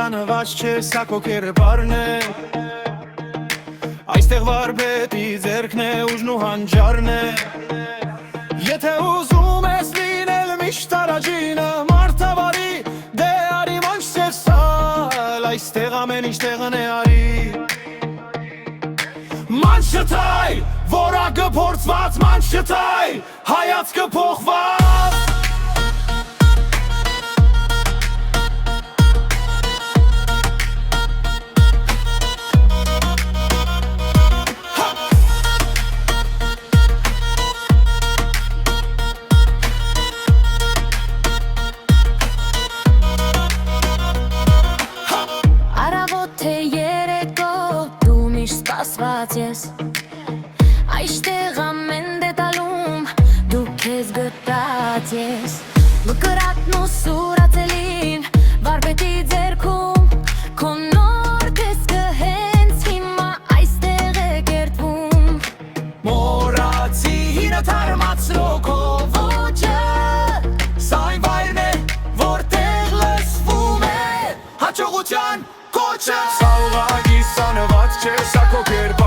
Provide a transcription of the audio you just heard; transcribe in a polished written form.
Սանված չէ, սա քո կերպարն է Այստեղ վարպետի ձեռքն է, ուժն ու հանճարն է Եթե ուզում ես լինել միշտ առաջինը Մարդավարի, դե արի ոչ սեր սալ Այստեղ ամեն ինչ տեղն է արի Ման շթայ, որակը փորձված, ման շթայ Հայացքը փոխված Ես Այստեղ ամեն դետալում դու քեզ գտած ես Մկրատն ու սուրացելին վարպետի ձեռքում Քո նոր տեսքը հենց հիմա այստեղ է կերտվում Մորացի հինը թարմացրո քո ոճը Սա այն վայրն է, որտեղ լսվում է Հաջողության կոչը Սա ուղղակի սանված չէ, սա քո կերպարն